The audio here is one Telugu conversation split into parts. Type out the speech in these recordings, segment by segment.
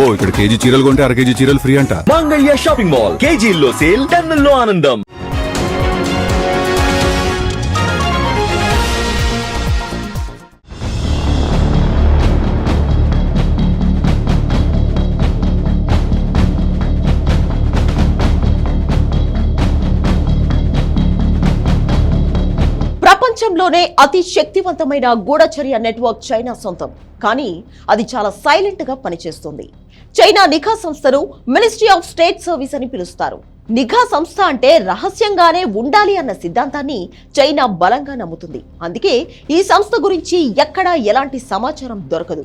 అబ్బో ఇక్కడ కేజీ చీరలు కొంటే అర కేజీ చీరలు ఫ్రీ అంట. మంగళ్య షాపింగ్ మాల్, కేజీల్లో సేల్, టన్నుల్లో ఆనందం. ప్రపంచంలోనే అతి శక్తివంతమైన గూఢచర్య నెట్వర్క్ చైనా సొంతం. కానీ అది చాలా సైలెంట్ గా పనిచేస్తుంది. చైనా నిఘా సంస్థను మినిస్ట్రీ ఆఫ్ స్టేట్ సర్వీస్ అని పిలుస్తారు. నిఘా సంస్థ అంటే రహస్యంగానే ఉండాలి అన్న సిద్ధాంతాన్ని చైనా బలంగా నమ్ముతుంది. అందుకే ఈ సంస్థ గురించి ఎక్కడా ఎలాంటి సమాచారం దొరకదు.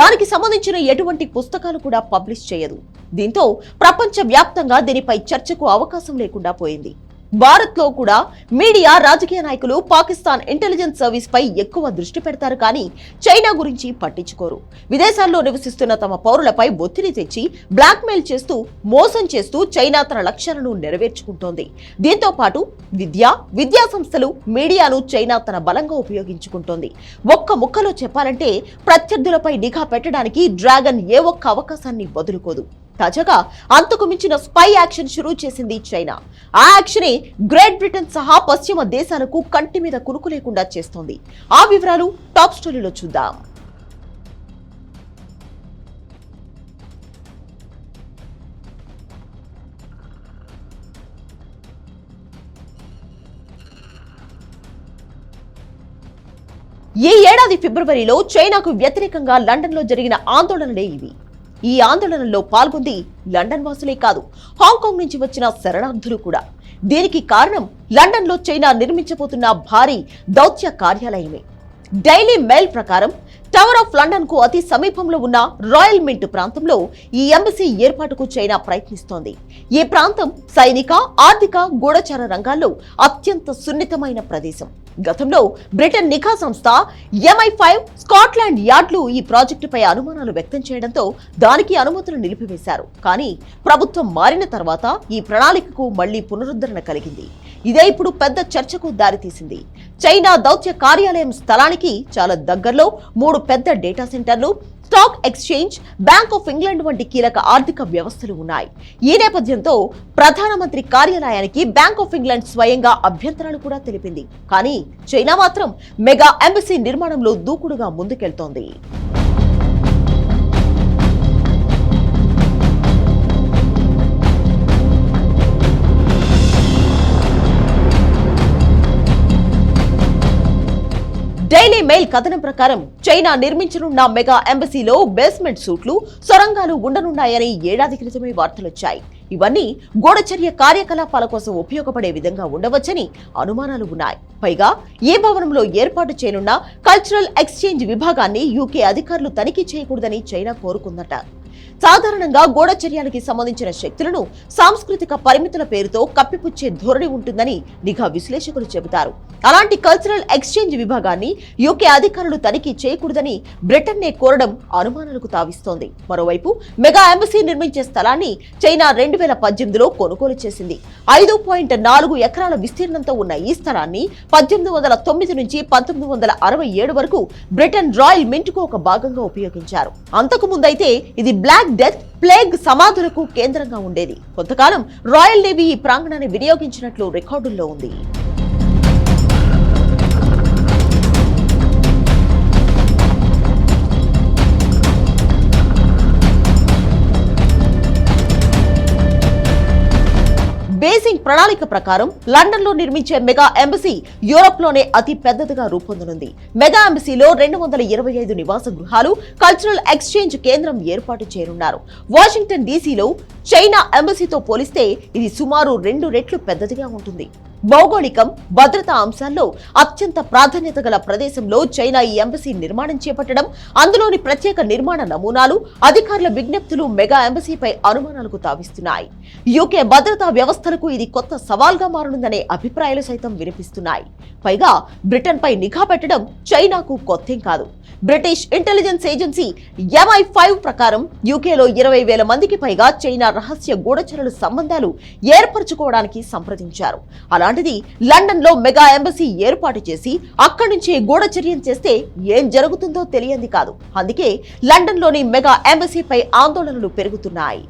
దానికి సంబంధించిన ఎటువంటి పుస్తకాలు కూడా పబ్లిష్ చేయదు. దీంతో ప్రపంచ వ్యాప్తంగా దీనిపై చర్చకు అవకాశం లేకుండా పోయింది. భారత్ లో కూడా మీడియా, రాజకీయ నాయకులు పాకిస్తాన్ ఇంటెలిజెన్స్ సర్వీస్ పై ఎక్కువ దృష్టి పెడతారు, కానీ చైనా గురించి పట్టించుకోరు. విదేశాల్లో నివసిస్తున్న తమ పౌరులపై ఒత్తిడి తెచ్చి బ్లాక్మెయిల్ చేస్తూ, మోసం చేస్తూ చైనా తన లక్ష్యాలను నెరవేర్చుకుంటోంది. దీంతో పాటు విద్యా సంస్థలు, మీడియాను చైనా తన బలంగా ఉపయోగించుకుంటోంది. ఒక్క ముక్కలో చెప్పాలంటే ప్రత్యర్థులపై నిఘా పెట్టడానికి డ్రాగన్ ఏ ఒక్క అవకాశాన్ని వదులుకోదు. తాజాగా అంతకు మించిన స్పై యాక్షన్ షురూ చేసింది చైనా. ఆ యాక్షనే గ్రేట్ బ్రిటన్ సహా పశ్చిమ దేశాలకు కంటి మీద కునుకు లేకుండా చేస్తోంది. ఆ వివరాలు టాప్ స్టోరీలో చూద్దాం. ఈ ఏడాది ఫిబ్రవరిలో చైనాకు వ్యతిరేకంగా లండన్ లో జరిగిన ఆందోళనలే ఇవి. ఈ ఆందోళనలో పాల్గొంది లండన్ వాసులే కాదు, హాంకాంగ్ నుంచి వచ్చిన శరణార్థులు కూడా. దీనికి కారణం లండన్ లో చైనా నిర్మించబోతున్న భారీ దౌత్య కార్యాలయమే. డైలీ మెయిల్ ప్రకారం టవర్ ఆఫ్ లండన్ కు అతి సమీపంలో ఉన్న రాయల్ మింట్ ప్రాంతంలో ఈ ఎంబసీ ఏర్పాటుకు చైనా ప్రయత్నిస్తోంది. ఈ ప్రాంతం సైనిక, ఆర్థిక, గూఢచార రంగాల్లో అత్యంత సున్నితమైన ప్రదేశం. గతంలో బ్రిటన్ నిఘా సంస్థ MI5 స్కాట్లాండ్ యార్డ్లు ఈ ప్రాజెక్టుపై అనుమానాలు వ్యక్తం చేయడంతో దానికి అనుమతులు నిలిపివేశారు. కానీ ప్రభుత్వం మారిన తర్వాత ఈ ప్రణాళికకు మళ్లీ పునరుద్ధరణ కలిగింది. ఇదే ఇప్పుడు పెద్ద చర్చకు దారితీసింది. చైనా దౌత్య కార్యాలయం స్థలానికి చాలా దగ్గరలో 3 పెద్ద డేటా సెంటర్లు, stock exchange, bank of England వంటి కీలక ఆర్థిక వ్యవస్థలు ఉన్నాయి. ఈ నేపథ్యంతో ప్రధానమంత్రి కార్యాలయానికి బ్యాంక్ ఆఫ్ ఇంగ్లాండ్ స్వయంగా అభ్యంతరాలు కూడా తెలిపింది. కానీ చైనా మాత్రం మెగా ఎంబసీ నిర్మాణంలో దూకుడుగా ముందుకెళ్తోంది. డైలీ మెయిల్ కథనం ప్రకారం చైనా నిర్మించనున్న మెగా ఎంబసీలో బేస్మెంట్ సూట్లు, సొరంగాలు ఉండనున్నాయని ఏడాది క్రితమే వార్తలొచ్చాయి. ఇవన్నీ గూఢచర్య కార్యకలాపాల కోసం ఉపయోగపడే విధంగా ఉండవచ్చని అనుమానాలు ఉన్నాయి. పైగా ఈ భవనంలో ఏర్పాటు చేయనున్న కల్చరల్ ఎక్స్చేంజ్ విభాగాన్ని UK అధికారులు తనిఖీ చేయకూడదని చైనా కోరుకుందట. సాధారణంగా గూఢచర్యానికి సంబంధించిన శక్తులను సాంస్కృతిక పరిమితుల పేరుతో కప్పిపుచ్చే ధోరణి ఉంటుందని నిఘా విశ్లేషకులు చెబుతారు. అలాంటి కల్చరల్ ఎక్స్చేంజ్ విభాగాన్ని UK అధికారులు తనిఖీ చేయకూడదని బ్రిటన్నే కోరడం అనుమానాలకు తావిస్తోంది. మరోవైపు మెగా ఎంబసీ నిర్మించే స్థలాన్ని చైనా 2018లో కొనుగోలు చేసింది. 5.4 ఎకరాల విస్తీర్ణంతో ఉన్న ఈ స్థలాన్ని 1809 నుంచి 1967 వరకు బ్రిటన్ రాయల్ మింట్ కు ఒక భాగంగా ఉపయోగించారు. అంతకు ముందైతే ఇది బ్లాక్ డెత్, ప్లేగ్ సమాధులకు కేంద్రంగా ఉండేది. కొంతకాలం రాయల్ నేవీ ఈ ప్రాంగణాన్ని వినియోగించినట్లు రికార్డుల్లో ఉంది. బేసింగ్ ప్రణాళిక ప్రకారం లండన్ లో నిర్మించే మెగా ఎంబసీ యూరోప్ లోనే అతి పెద్దదిగా రూపొందనుంది. మెగా ఎంబసీలో 225 నివాస గృహాలు, కల్చరల్ ఎక్స్చేంజ్ కేంద్రం ఏర్పాటు చేయనున్నారు. వాషింగ్టన్ డీసీలో చైనా ఎంబసీతో పోలిస్తే ఇది సుమారు 2 రెట్లు పెద్దదిగా ఉంటుంది. భౌగోళికం, భద్రతా అంశాల్లో అత్యంత ప్రాధాన్యత గల ప్రదేశంలో చైనా ఈ ఎంబసీ నిర్మాణం చేపట్టడం, అందులోని ప్రత్యేక నిర్మాణ నమూనాలు, అధికారుల విజ్ఞప్తులు మెగా ఎంబసీపై అనుమానాలకు తావిస్తున్నాయి. UK భద్రతా వ్యవస్థలకు ఇది కొత్త సవాల్గా మారనుందనే అభిప్రాయాలు సైతం వినిపిస్తున్నాయి. పైగా బ్రిటన్ పై నిఘా పెట్టడం చైనాకు కొత్తేం కాదు. బ్రిటిష్ ఇంటెలిజెన్స్ ఏజెన్సీ MI5 ప్రకారం UKలో 20,000 మందికి పైగా చైనా రహస్య గూఢచరుల సంబంధాలు ఏర్పరచుకోవడానికి సంప్రదించారు. అలా అలాంటిది లండన్ లో మెగా ఎంబసీ ఏర్పాటు చేసి అక్కడి నుంచి గూఢచర్యం చేస్తే ఏం జరుగుతుందో తెలియంది కాదు. అందుకే లండన్ లోని మెగా ఎంబసీపై ఆందోళనలు పెరుగుతున్నాయి.